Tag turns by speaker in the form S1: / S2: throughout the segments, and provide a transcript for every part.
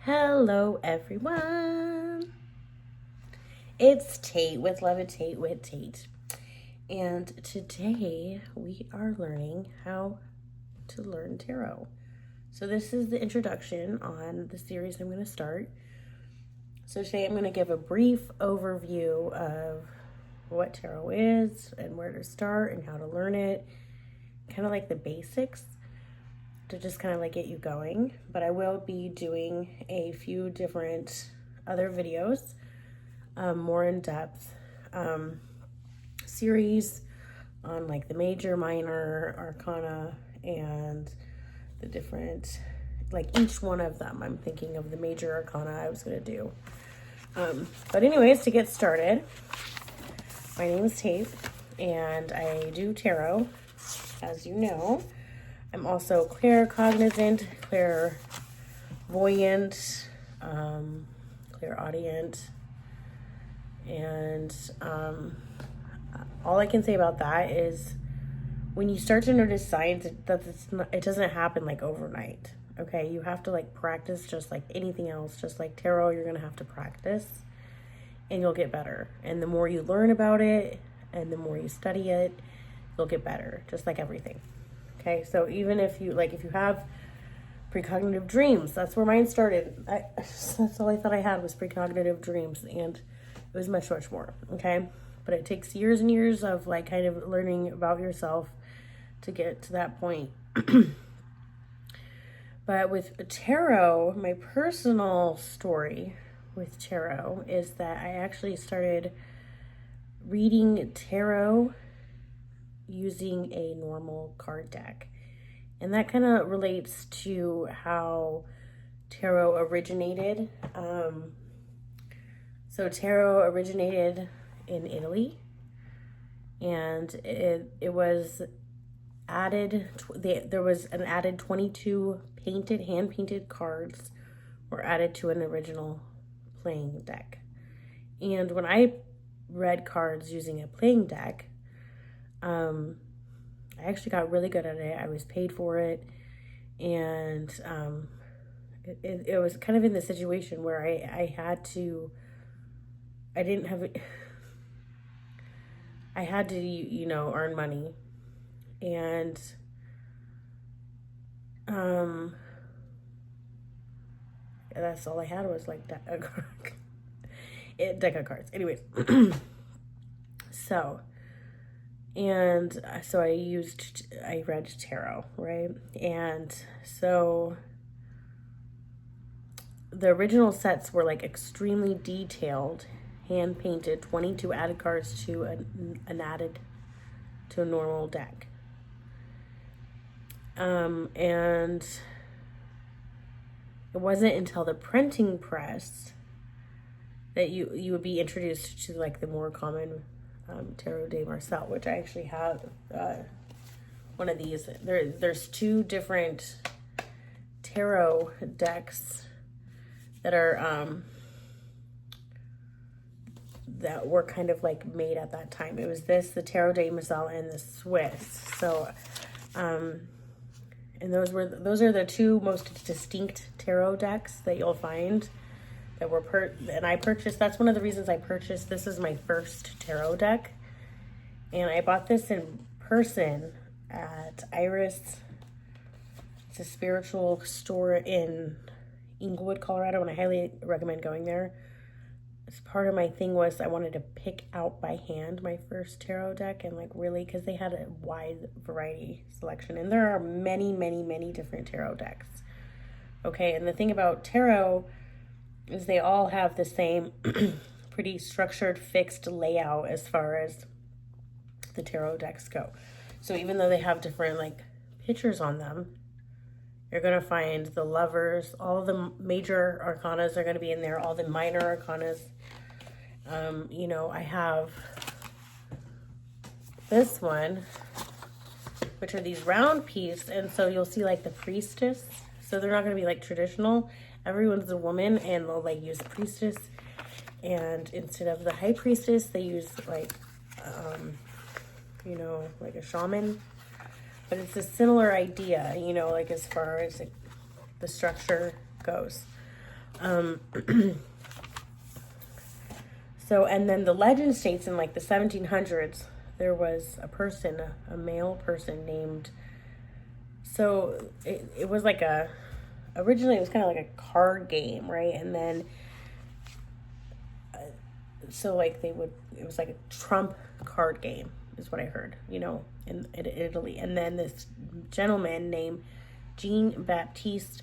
S1: Hello everyone, it's Tate with Levitate with Tate, and today we are learning how to learn tarot. So this is the introduction on the series I'm going to start. So today I'm going to give a brief overview of what tarot is and where to start and how to learn it, kind of like the basics, to just kind of like get you going. But I will be doing a few different other videos, more in depth series on like the major, minor arcana and the different, like each one of them. I'm thinking of the major arcana I was going to do. But anyways, to get started, my name is Tate and I do tarot, as you know. I'm also claircognizant, clairvoyant, clairaudient, and all I can say about that is when you start to notice signs, it doesn't happen like overnight. Okay, you have to like practice just like anything else. Just like tarot, you're gonna have to practice, and you'll get better. And the more you learn about it, and the more you study it, you'll get better. Just like everything. Okay, so even if you have precognitive dreams, that's where mine started. That's all I thought I had was precognitive dreams, and it was much, much more. Okay, but it takes years and years of like kind of learning about yourself to get to that point. But with tarot, my personal story with tarot is that I actually started reading tarot using a normal card deck. And that kind of relates to how tarot originated. So tarot originated in Italy, and it was added, there was an added 22 hand-painted cards were added to an original playing deck. And when I read cards using a playing deck, I actually got really good at it. I was paid for it, and it was kind of in the situation where I had to earn money, and that's all I had was like a deck of cards. Anyways, so I read tarot, right? And so the original sets were like extremely detailed, hand painted, 22 added cards to a normal deck. And it wasn't until the printing press that you would be introduced to like the more common Tarot de Marsele, which I actually have one of these. There's two different tarot decks that are that were kind of like made at that time. It was the Tarot de Marsele, and the Swiss. So and those are the two most distinct tarot decks that you'll find that were and I purchased. That's one of the reasons I purchased. This is my first tarot deck, and I bought this in person at Iris. It's a spiritual store in Inglewood, Colorado, and I highly recommend going there. As part of my thing was I wanted to pick out by hand my first tarot deck, and like really, because they had a wide variety selection, and there are many, many, many different tarot decks. Okay, and the thing about tarot is they all have the same pretty structured, fixed layout as far as the tarot decks go. So even though they have different like pictures on them, you're going to find the Lovers, all of the major arcanas are going to be in there, all the minor arcanas. I have this one, which are these round piece, and so you'll see like the Priestess. So they're not going to be like traditional. Everyone's a woman, and they'll like use Priestess, and instead of the High Priestess, they use like like a shaman. But it's a similar idea, like as far as like the structure goes. So, and then the legend states in like the 1700s, there was a person, a male person named, so it was like originally it was kind of like a card game, right? And then, so like it was like a trump card game is what I heard, in Italy. And then this gentleman named Jean-Baptiste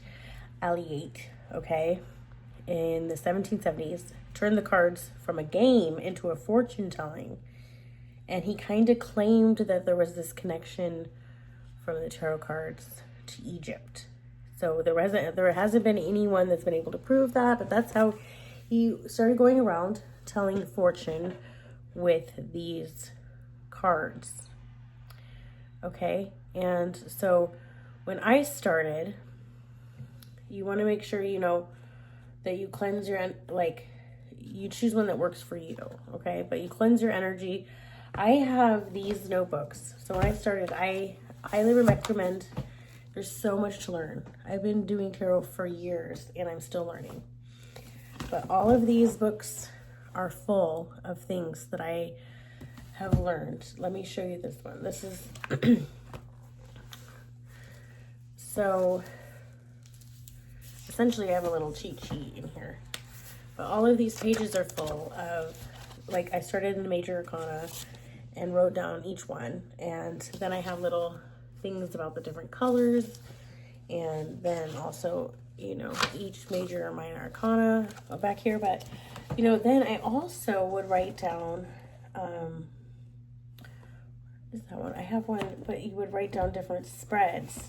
S1: Alliate, okay, in the 1770s, turned the cards from a game into a fortune telling. And he kind of claimed that there was this connection from the tarot cards to Egypt. So there hasn't been anyone that's been able to prove that, but that's how he started going around telling fortune with these cards. Okay? And so when I started, you want to make sure that you cleanse your, you choose one that works for you, okay? But you cleanse your energy. I have these notebooks. So when I started, I highly recommend. There's so much to learn. I've been doing tarot for years and I'm still learning. But all of these books are full of things that I have learned. Let me show you this one. This is so essentially I have a little cheat sheet in here. But all of these pages are full of, I started in the major arcana and wrote down each one. And then I have little things about the different colors. And then also, each major or minor arcana back here. But, then I also would write down, is that one? I have one, but you would write down different spreads.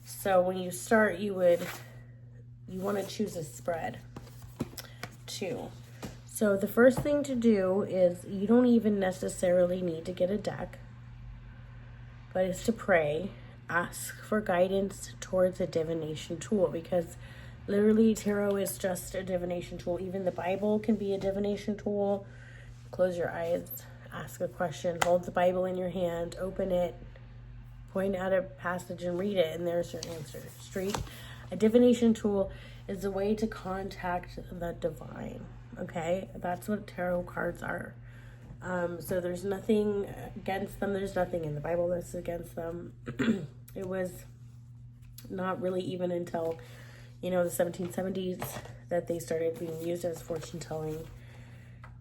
S1: So when you start, you want to choose a spread too. So the first thing to do is you don't even necessarily need to get a deck, but it's to pray, ask for guidance towards a divination tool, because literally tarot is just a divination tool. Even the Bible can be a divination tool. Close your eyes, ask a question, hold the Bible in your hand, open it, point out a passage and read it, and there's your answer. Straight. A divination tool is a way to contact the divine. Okay, that's what tarot cards are. So there's nothing against them. There's nothing in the Bible that's against them. It was not really even until, the 1770s that they started being used as fortune telling.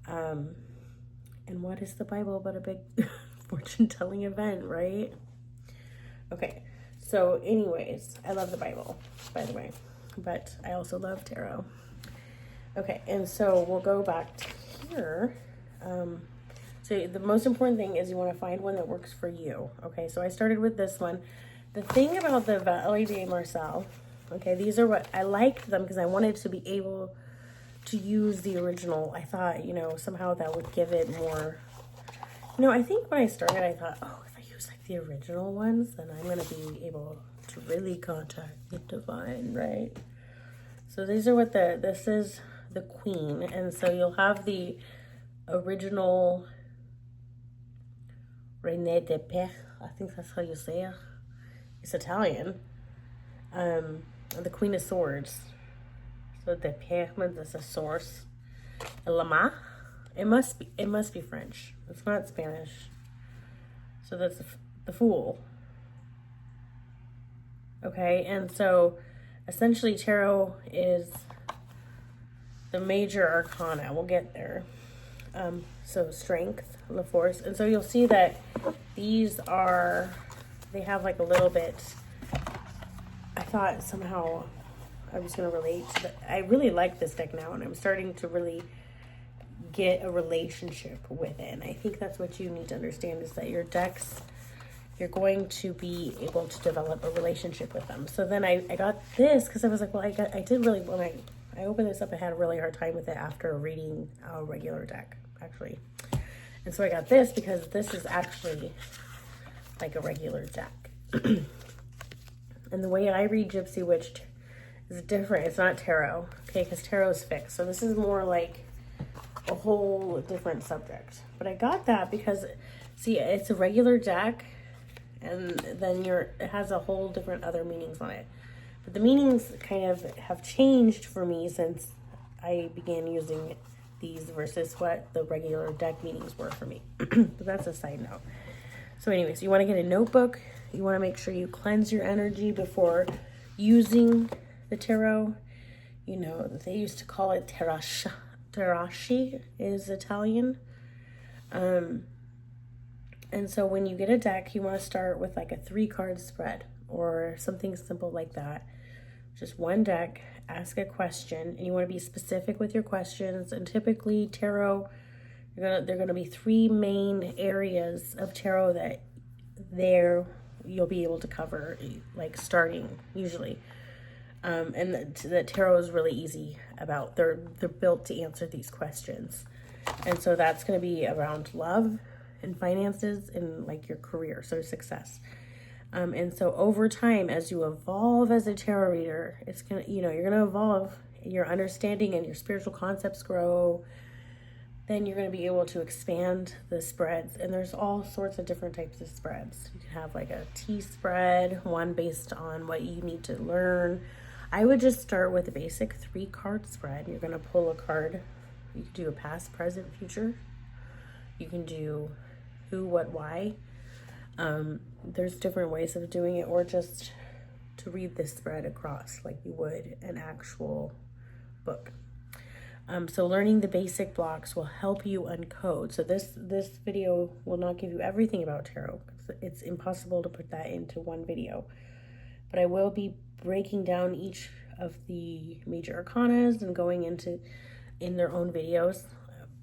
S1: And what is the Bible but a big fortune telling event, right? Okay, so anyways, I love the Bible, by the way, but I also love tarot. Okay, and so we'll go back to here. So the most important thing is you want to find one that works for you. Okay, so I started with this one. The thing about the CBD de Marsele, okay, these are what I liked them because I wanted to be able to use the original. I thought, somehow that would give it more. I think when I started, I thought, if I use like the original ones, then I'm going to be able to really contact the divine, right? So these are this is the Queen. And so you'll have the original Reine de Paix. I think that's how you say it. It's Italian. The Queen of Swords. So the Paix is a source. Lama. It must be French. It's not Spanish. So that's the Fool. Okay, and so essentially tarot is the major arcana. We'll get there. So strength, La Force. And so you'll see that these they have like a little bit, I thought somehow I was going to relate to I really like this deck now, and I'm starting to really get a relationship with it. And I think that's what you need to understand, is that your decks, you're going to be able to develop a relationship with them. So then I got this because I was like, well, I did really, when I opened this up, I had a really hard time with it after reading a regular deck, actually. And so I got this because this is actually like a regular deck. And the way I read Gypsy Witch is different. It's not tarot, okay, because tarot is fixed. So this is more like a whole different subject. But I got that because, see, it's a regular deck, and then it has a whole different other meanings on it. But the meanings kind of have changed for me since I began using these versus what the regular deck meanings were for me. But that's a side note. So anyways, you want to get a notebook. You want to make sure you cleanse your energy before using the tarot. You know, they used to call it tirashi. Tirashi is Italian. And so when you get a deck, you want to start with like a 3-card spread or something simple like that. Just one deck, ask a question, and you want to be specific with your questions. And typically tarot, there are going to be 3 main areas of tarot that you'll be able to cover, like starting usually. And the tarot is really easy about, they're built to answer these questions. And so that's going to be around love and finances and like your career, so success. And so over time, as you evolve as a tarot reader, it's going to, you're going to evolve, your understanding and your spiritual concepts grow. Then you're going to be able to expand the spreads. And there's all sorts of different types of spreads. You can have like a T spread, one based on what you need to learn. I would just start with a basic 3-card spread. You're going to pull a card. You can do a past, present, future. You can do who, what, why. There's different ways of doing it, or just to read this spread across like you would an actual book. So learning the basic blocks will help you uncode. So this video will not give you everything about tarot. It's impossible to put that into one video. But I will be breaking down each of the major arcanas and going in their own videos,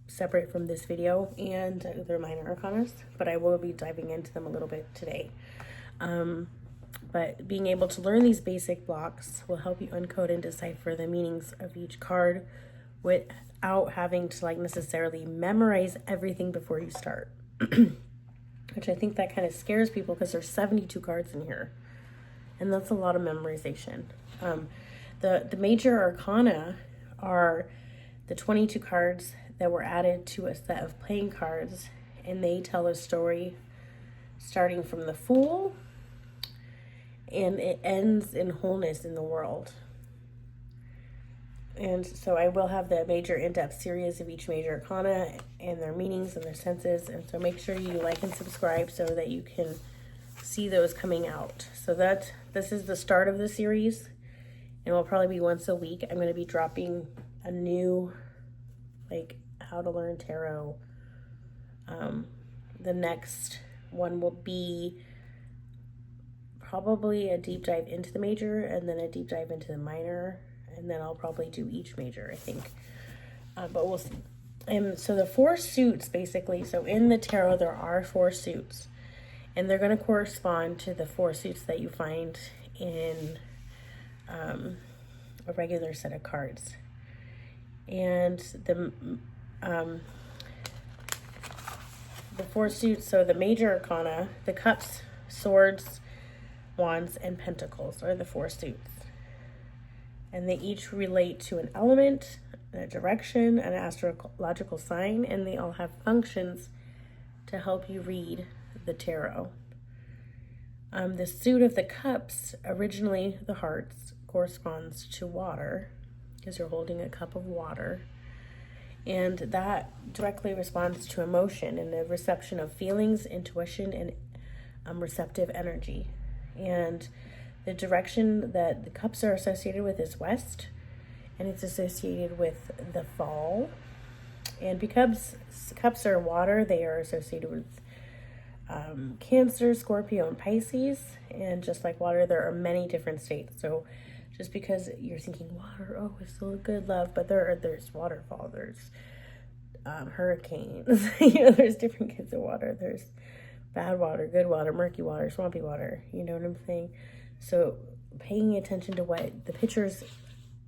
S1: separate from this video, and their minor arcanas. But I will be diving into them a little bit today. But being able to learn these basic blocks will help you uncode and decipher the meanings of each card without having to like necessarily memorize everything before you start. Which I think that kind of scares people because there's 72 cards in here. And that's a lot of memorization. The major arcana are the 22 cards that were added to a set of playing cards, and they tell a story starting from the Fool, and it ends in wholeness in the world. And so I will have the major in-depth series of each major arcana and their meanings and their senses. And so make sure you like and subscribe so that you can see those coming out. So this is the start of the series, and it will probably be once a week. I'm going to be dropping a new, like, how to learn tarot. The next one will be probably a deep dive into the major, and then a deep dive into the minor, and then I'll probably do each major, I think. But we'll see. And so the 4 suits, basically, so in the tarot there are 4 suits, and they're going to correspond to the 4 suits that you find in a regular set of cards. And the 4 suits, so the major arcana, the cups, swords, wands, and pentacles are the 4 suits. And they each relate to an element, a direction, an astrological sign, and they all have functions to help you read the tarot. The suit of the cups, originally the hearts, corresponds to water, because you're holding a cup of water. And that directly responds to emotion and the reception of feelings, intuition, and receptive energy. And the direction that the cups are associated with is west, and it's associated with the fall. And because cups are water, they are associated with Cancer, Scorpio, and Pisces. And just like water, there are many different states. So just because you're thinking water, oh, it's so good, love, but there's waterfall, there's hurricanes, there's different kinds of water. There's bad water, good water, murky water, swampy water. You know what I'm saying? So paying attention to what the pictures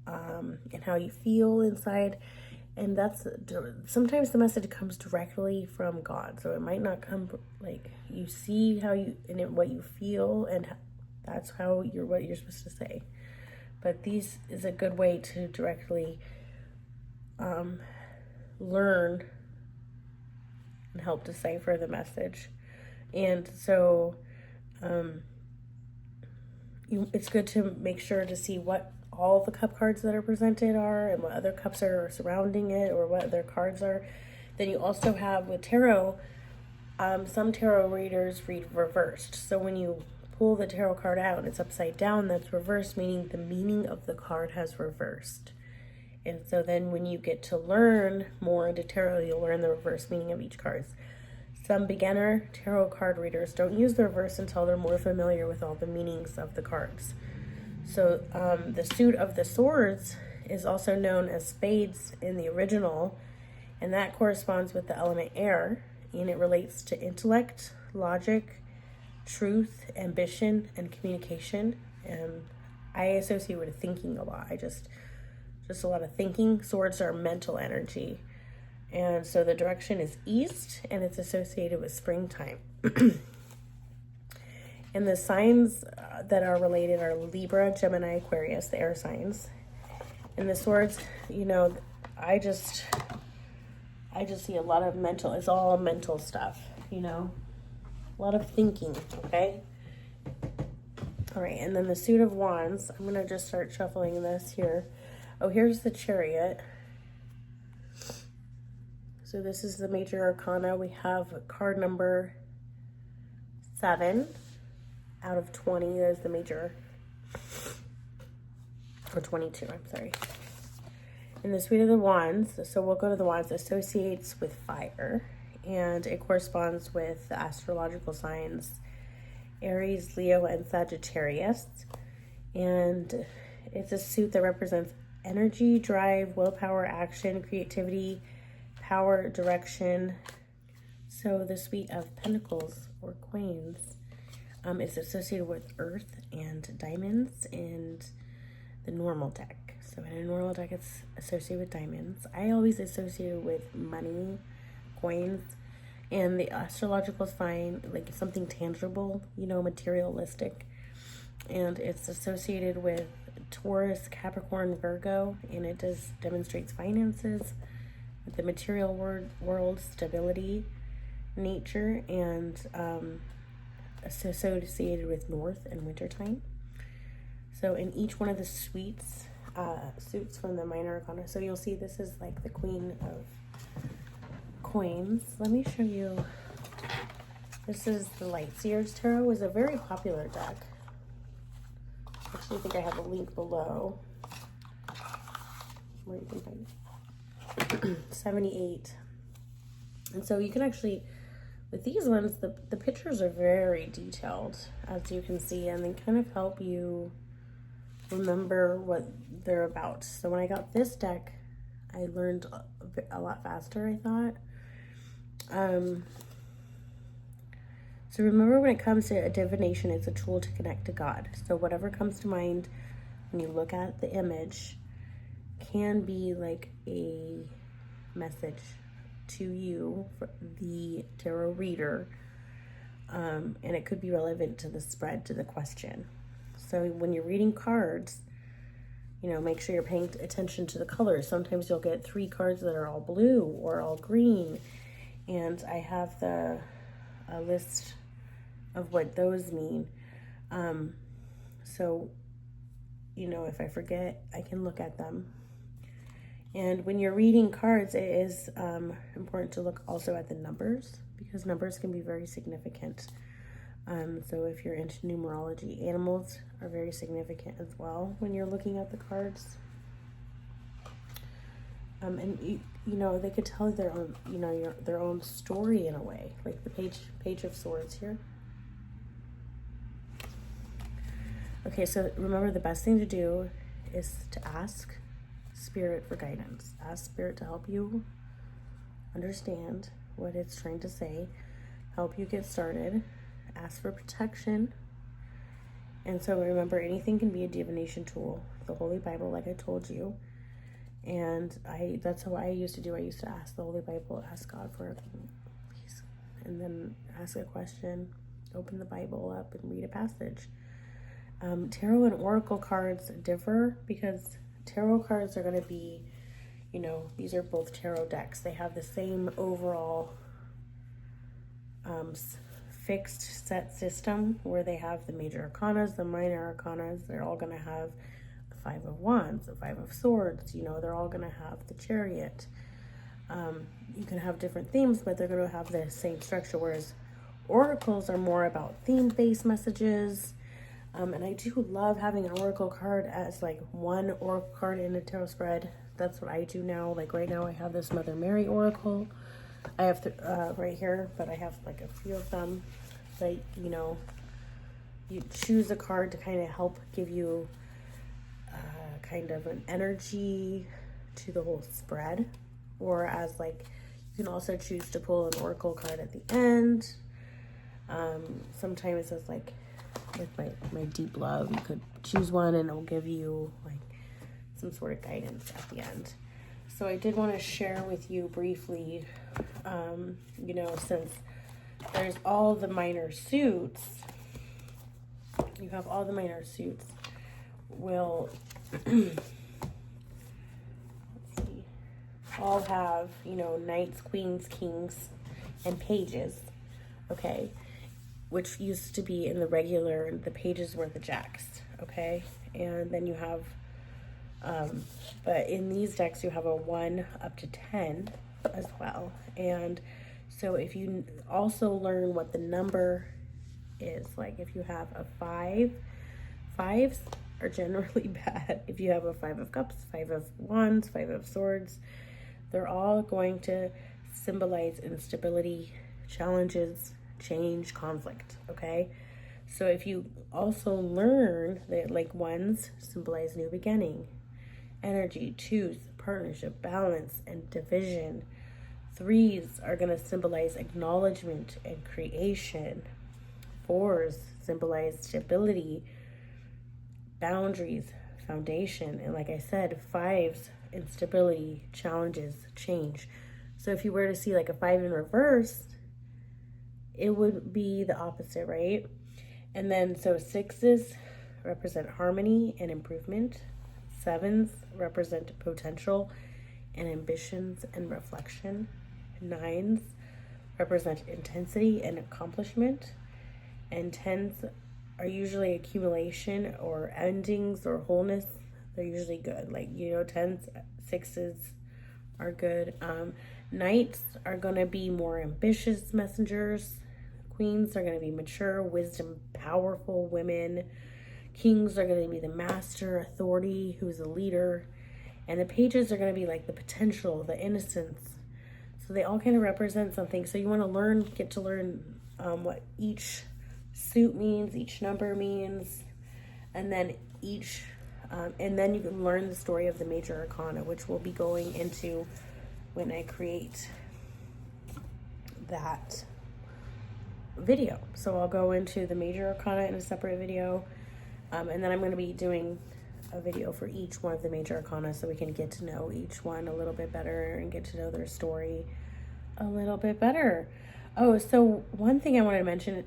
S1: and how you feel inside, and that's sometimes the message comes directly from God. So it might not come like you see how you and what you feel, and that's how what you're supposed to say. But these is a good way to directly learn and help decipher the message. And so it's good to make sure to see what all the cup cards that are presented are and what other cups are surrounding it or what other cards are. Then you also have with tarot, some tarot readers read reversed. So when you pull the tarot card out and it's upside down, that's reversed, meaning the meaning of the card has reversed. And so then when you get to learn more into tarot, you'll learn the reverse meaning of each card. Some beginner tarot card readers don't use the reverse until they're more familiar with all the meanings of the cards. So the suit of the swords is also known as spades in the original, and that corresponds with the element air, and it relates to intellect, logic, truth, ambition, and communication. And I associate with thinking a lot. Just a lot of thinking. Swords are mental energy. And so the direction is east, and it's associated with springtime. And the signs that are related are Libra, Gemini, Aquarius, the air signs. And the swords, you know, I just see a lot of mental, it's all mental stuff, you know, a lot of thinking, okay? All right, and then the suit of wands, I'm going to just start shuffling this here. Oh, here's the chariot. So this is the major arcana. We have card number 7 out of 20. There's the major, or 22, I'm sorry. In the suite of the wands, so we'll go to the wands, associates with fire, and it corresponds with the astrological signs Aries, Leo, and Sagittarius. And it's a suit that represents energy, drive, willpower, action, creativity, power, direction. So the suite of pentacles or queens is associated with earth and diamonds and the normal deck. So in a normal deck, it's associated with diamonds. I always associate it with money, coins, and the astrological sign, like something tangible, you know, materialistic. And it's associated with Taurus, Capricorn, Virgo, and it demonstrates finances, the material world, stability, nature, and associated with north and wintertime. So in each one of the suites, suits from the minor arcana, so you'll see this is like the queen of coins. Let me show you. This is the Light Seers Tarot. It was a very popular deck. Actually, I think I have a link below where you can find it. 78. And so you can actually, with these ones, the pictures are very detailed, as you can see, and they kind of help you remember what they're about. So when I got this deck, I learned a lot faster, I thought. So remember, when it comes to a divination, it's a tool to connect to God. So whatever comes to mind when you look at the image can be like a message to you, for the tarot reader, and it could be relevant to the spread, to the question. So when you're reading cards, you know, make sure you're paying attention to the colors. Sometimes you'll get 3 cards that are all blue or all green, and I have a list of what those mean. So, you know, if I forget, I can look at them. And when you're reading cards, it is important to look also at the numbers, because numbers can be very significant. So if you're into numerology, animals are very significant as well when you're looking at the cards. And you know, they could tell their own, you know, their own story in a way, like the page of swords here. Okay, so remember, the best thing to do is to ask Spirit for guidance. Ask Spirit to help you understand what it's trying to say, help you get started. Ask for protection. And so remember, anything can be a divination tool. The Holy Bible, like I told you. And that's how I used to do. I used to ask the Holy Bible, ask God for please, and then ask a question, open the Bible up and read a passage. Tarot and Oracle cards differ, because tarot cards are going to be, you know, these are both tarot decks. They have the same overall fixed set system where they have the major arcanas, the minor arcanas. They're all going to have the Five of Wands, the Five of Swords. You know, they're all going to have the Chariot. You can have different themes, but they're going to have the same structure, whereas oracles are more about theme-based messages. And I do love having an oracle card as like one oracle card in a tarot spread. That's what I do now. Like right now I have this Mother Mary oracle. I have right here, but I have like a few of them. But you know, you choose a card to kind of help give you kind of an energy to the whole spread. Or as like, you can also choose to pull an oracle card at the end. Sometimes it's like with my deep love, you could choose one and it'll give you like some sort of guidance at the end. So I did want to share with you briefly, you know, since there's all the minor suits, you have all the minor suits will all have, you know, knights, queens, kings, and pages, okay, which used to be in the regular, the pages were the jacks, okay, and then you have, but in these decks you have a 1 up to 10 as well. And so if you also learn what the number is, like if you have a 5, 5s are generally bad. If you have a 5 of Cups, 5 of Wands, 5 of Swords, they're all going to symbolize instability, challenges, change, conflict, okay? So if you also learn that like 1s symbolize new beginning, energy, 2s, partnership, balance, and division. 3s are going to symbolize acknowledgement and creation. 4s symbolize stability, boundaries, foundation. And like I said, 5s, instability, challenges, change. So if you were to see like a 5 in reverse, it would be the opposite, right? And then so 6s represent harmony and improvement. 7s represent potential and ambitions and reflection. 9s represent intensity and accomplishment. And 10s are usually accumulation or endings or wholeness. They're usually good. Like, you know, 10s, 6s are good. Knights are going to be more ambitious messengers. Queens are going to be mature, wisdom, powerful women. Kings are going to be the master, authority, who's a leader. And the pages are going to be like the potential, the innocence. So they all kind of represent something. So you want to get to learn what each suit means, each number means. And then and then you can learn the story of the major arcana, which we'll be going into when I create that video. So I'll go into the major arcana in a separate video. And then I'm going to be doing a video for each one of the major arcana so we can get to know each one a little bit better and get to know their story a little bit better. Oh, so one thing I wanted to mention,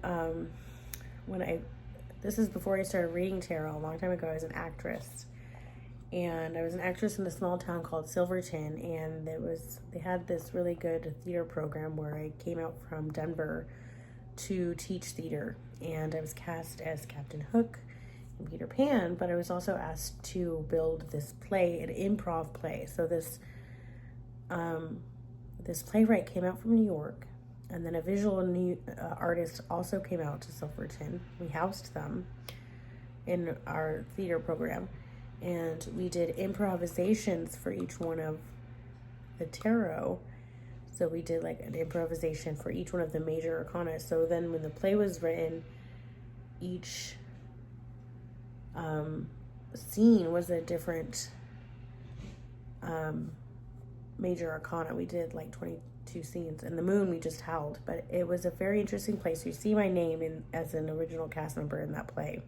S1: this is before I started reading tarot a long time ago. I was an actress. And I was an actress in a small town called Silverton, and they had this really good theater program where I came out from Denver to teach theater, and I was cast as Captain Hook in Peter Pan, but I was also asked to build this play, an improv play. So this playwright came out from New York, and then a visual artist also came out to Silverton. We housed them in our theater program, and we did improvisations for each one of the tarot. So we did like an improvisation for each one of the major arcana. So then when the play was written, each scene was a different major arcana. We did like 22 scenes, and the moon we just held. But it was a very interesting place. You see my name as an original cast member in that play.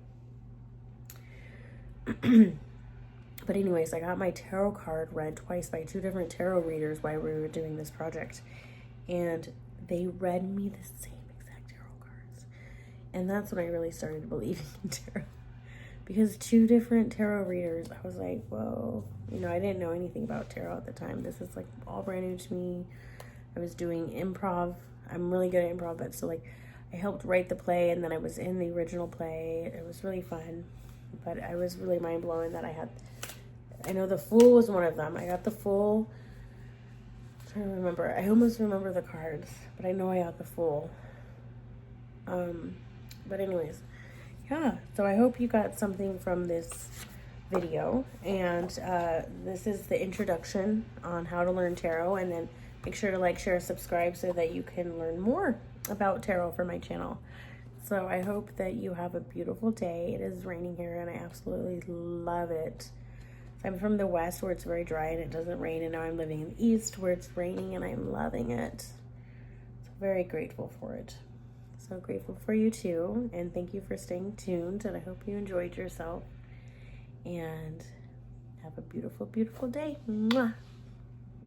S1: But anyways, I got my tarot card read twice by 2 different tarot readers while we were doing this project. And they read me the same exact tarot cards. And that's when I really started believing in tarot. Because 2 different tarot readers, I was like, whoa. You know, I didn't know anything about tarot at the time. This is like all brand new to me. I was doing improv. I'm really good at improv, but so like I helped write the play, and then I was in the original play. It was really fun, but I was really mind-blowing that I know the Fool was one of them. I got the Fool. I'm trying to remember. I almost remember the cards, but I know I got the Fool. But anyways, yeah, so I hope you got something from this video, and this is the introduction on how to learn tarot, and then make sure to like, share, subscribe so that you can learn more about tarot for my channel. So I hope that you have a beautiful day. It is raining here and I absolutely love it. I'm from the west where it's very dry and it doesn't rain, and now I'm living in the east where it's raining and I'm loving it. So very grateful for it. So grateful for you too, and thank you for staying tuned, and I hope you enjoyed yourself, and have a beautiful, beautiful day. Mwah.